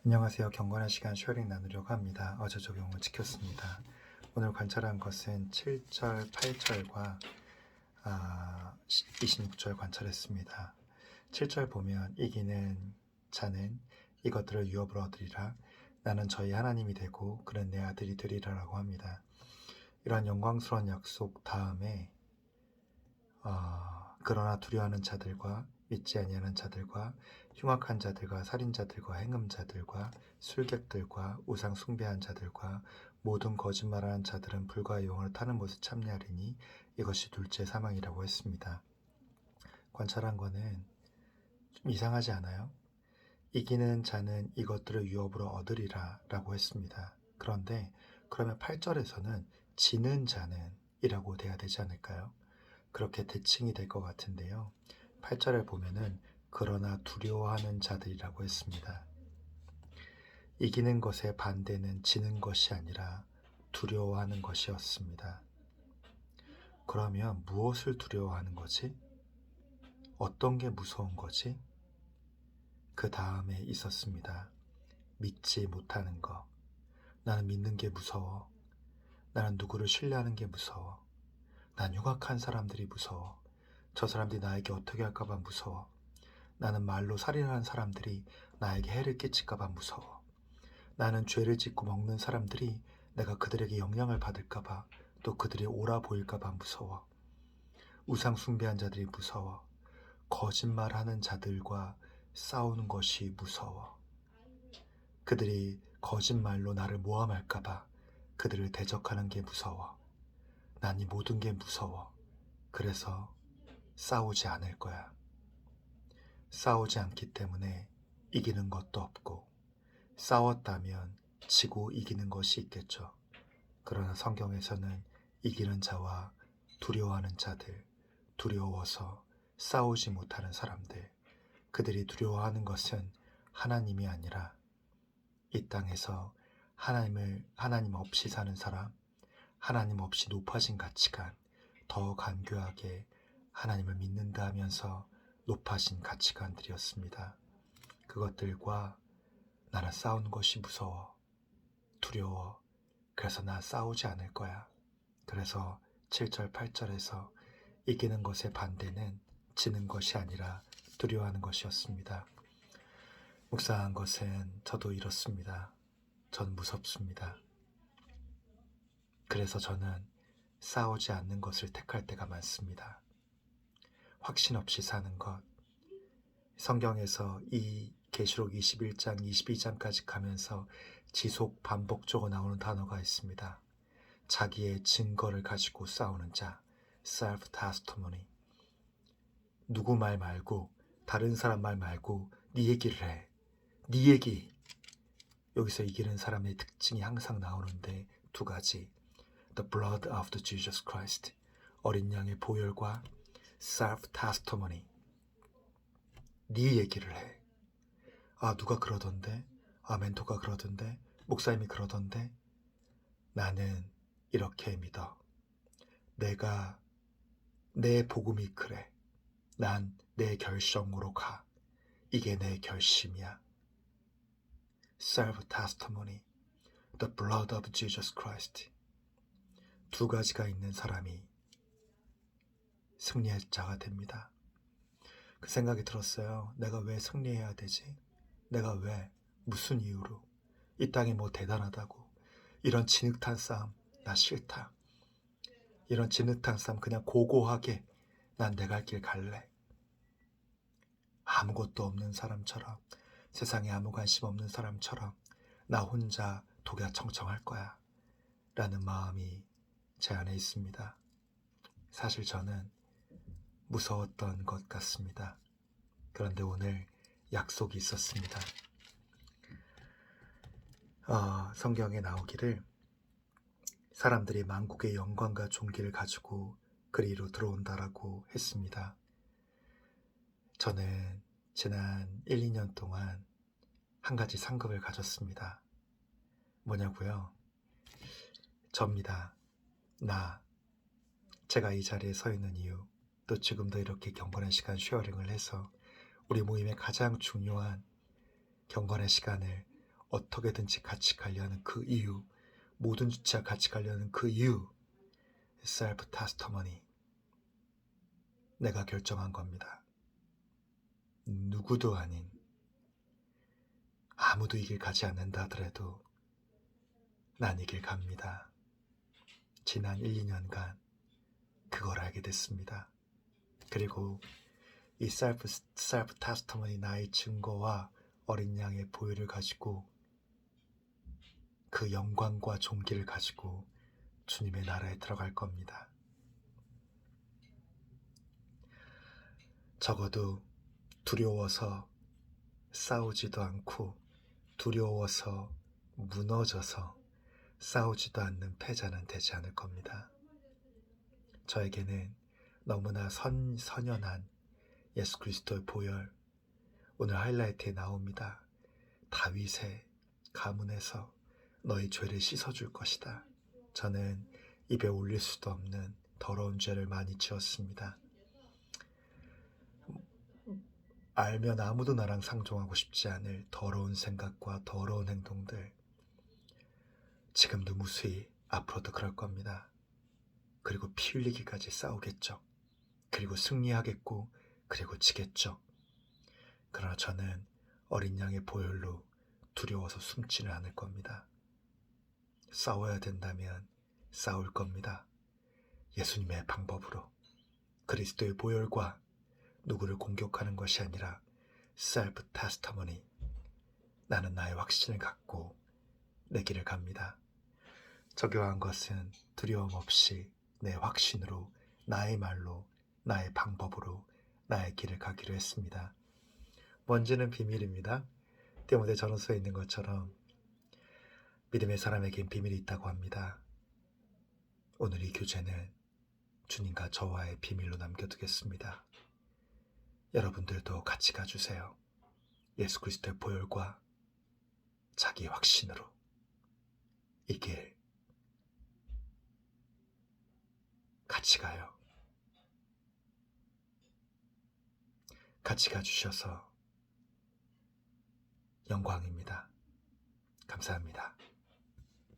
안녕하세요. 경건한 시간 쉐어링 나누려고 합니다. 어제 적용을 지켰습니다. 오늘 관찰한 것은 7절, 8절과 26절 관찰했습니다. 7절 보면 이기는 자는 이것들을 유업으로 얻으리라. 나는 저희 하나님이 되고 그는 내 아들이 되리라라고 합니다. 이러한 영광스러운 약속 다음에 그러나 두려워하는 자들과 믿지 아니하는 자들과 흉악한 자들과 살인자들과 행음자들과 술객들과 우상 숭배한 자들과 모든 거짓말하는 자들은 불과 영을 타는 못을 참냐리니 이것이 둘째 사망이라고 했습니다. 관찰한 거는 좀 이상하지 않아요? 이기는 자는 이것들을 유업으로 얻으리라 라고 했습니다. 그런데 그러면 8절에서는 지는 자는 이라고 돼야 되지 않을까요? 그렇게 대칭이 될 것 같은데요. 8절을 보면은 그러나 두려워하는 자들이라고 했습니다. 이기는 것의 반대는 지는 것이 아니라 두려워하는 것이었습니다. 그러면 무엇을 두려워하는 거지? 어떤 게 무서운 거지? 그 다음에 있었습니다. 믿지 못하는 거. 나는 믿는 게 무서워. 나는 누구를 신뢰하는 게 무서워. 난 흉악한 사람들이 무서워. 저 사람들이 나에게 어떻게 할까봐 무서워. 나는 말로 살인하는 사람들이 나에게 해를 끼칠까봐 무서워. 나는 죄를 짓고 먹는 사람들이 내가 그들에게 영향을 받을까봐, 또 그들이 옳아 보일까봐 무서워. 우상 숭배한 자들이 무서워. 거짓말하는 자들과 싸우는 것이 무서워. 그들이 거짓말로 나를 모함할까봐 그들을 대적하는 게 무서워. 난 이 모든 게 무서워. 그래서 싸우지 않을 거야. 싸우지 않기 때문에 이기는 것도 없고, 싸웠다면 지고 이기는 것이 있겠죠. 그러나 성경에서는 이기는 자와 두려워하는 자들, 두려워서 싸우지 못하는 사람들, 그들이 두려워하는 것은 하나님이 아니라 이 땅에서 하나님 없이 사는 사람, 하나님 없이 높아진 가치관, 더 간교하게 하나님을 믿는다 하면서 높아진 가치관들이었습니다. 그것들과 나는 싸우는 것이 무서워, 두려워. 그래서 나 싸우지 않을 거야. 그래서 7절, 8절에서 이기는 것의 반대는 지는 것이 아니라 두려워하는 것이었습니다. 묵상한 것은 저도 이렇습니다. 전 무섭습니다. 그래서 저는 싸우지 않는 것을 택할 때가 많습니다. 확신 없이 사는 것. 성경에서 이 계시록 21장, 22장까지 가면서 지속 반복적으로 나오는 단어가 있습니다. 자기의 증거를 가지고 싸우는 자, self-testimony. 누구 말 말고, 다른 사람 말 말고 네 얘기를 해. 네 얘기. 여기서 이기는 사람의 특징이 항상 나오는데 두 가지. The blood of the Jesus Christ. 어린 양의 보혈과 self-testimony. 네 얘기를 해. 누가 그러던데? 멘토가 그러던데? 목사님이 그러던데? 나는 이렇게 믿어. 내가 내 복음이 그래. 난 내 결정으로 가. 이게 내 결심이야. Self-testimony. The blood of Jesus Christ. 두 가지가 있는 사람이 승리의 자가 됩니다. 그 생각이 들었어요. 내가 왜 승리해야 되지? 내가 왜? 무슨 이유로? 이 땅이 뭐 대단하다고. 이런 진흙탕 싸움 나 싫다. 이런 진흙탕 싸움 그냥 고고하게 난 내 갈 길 갈래. 아무것도 없는 사람처럼, 세상에 아무 관심 없는 사람처럼 나 혼자 독야청청할 거야 라는 마음이 제 안에 있습니다. 사실 저는 무서웠던 것 같습니다. 그런데 오늘 약속이 있었습니다. 성경에 나오기를 사람들이 만국의 영광과 존귀를 가지고 그리로 들어온다라고 했습니다. 저는 지난 1, 2년 동안 한 가지 상급을 가졌습니다. 뭐냐고요? 접니다. 제가 이 자리에 서 있는 이유, 또 지금도 이렇게 경건한 시간 쉐어링을 해서 우리 모임의 가장 중요한 경건의 시간을 어떻게든지 같이 가려는 그 이유, 모든 주체와 같이 가려는 그 이유, 셀프 테스터머니, 내가 결정한 겁니다. 누구도 아닌, 아무도 이 길 가지 않는다 하더라도 난 이 길 갑니다. 지난 1, 2년간 그걸 알게 됐습니다. 그리고 이 셀프 테스터머니, 나의 증거와 어린 양의 보혈을 가지고 그 영광과 존귀를 가지고 주님의 나라에 들어갈 겁니다. 적어도 두려워서 싸우지도 않고 두려워서 무너져서 싸우지도 않는 패자는 되지 않을 겁니다. 저에게는 너무나 선연한 예수 그리스도의 보혈, 오늘 하이라이트에 나옵니다. 다윗의 가문에서 너희 죄를 씻어줄 것이다. 저는 입에 올릴 수도 없는 더러운 죄를 많이 지었습니다. 알면 아무도 나랑 상종하고 싶지 않을 더러운 생각과 더러운 행동들, 지금도 무수히 앞으로도 그럴 겁니다. 그리고 피 흘리기까지 싸우겠죠. 그리고 승리하겠고, 그리고 지겠죠. 그러나 저는 어린 양의 보혈로 두려워서 숨지는 않을 겁니다. 싸워야 된다면 싸울 겁니다. 예수님의 방법으로, 그리스도의 보혈과 누구를 공격하는 것이 아니라 셀프 테스터머니, 나는 나의 확신을 갖고 내 길을 갑니다. 적용한 것은 두려움 없이 내 확신으로, 나의 말로, 나의 방법으로 나의 길을 가기로 했습니다. 뭔지는 비밀입니다. 디모데 전후서에 있는 것처럼 믿음의 사람에겐 비밀이 있다고 합니다. 오늘 이 교제는 주님과 저와의 비밀로 남겨두겠습니다. 여러분들도 같이 가주세요. 예수 그리스도의 보혈과 자기의 확신으로 이 길 같이 가요. 같이 가주셔서 영광입니다. 감사합니다.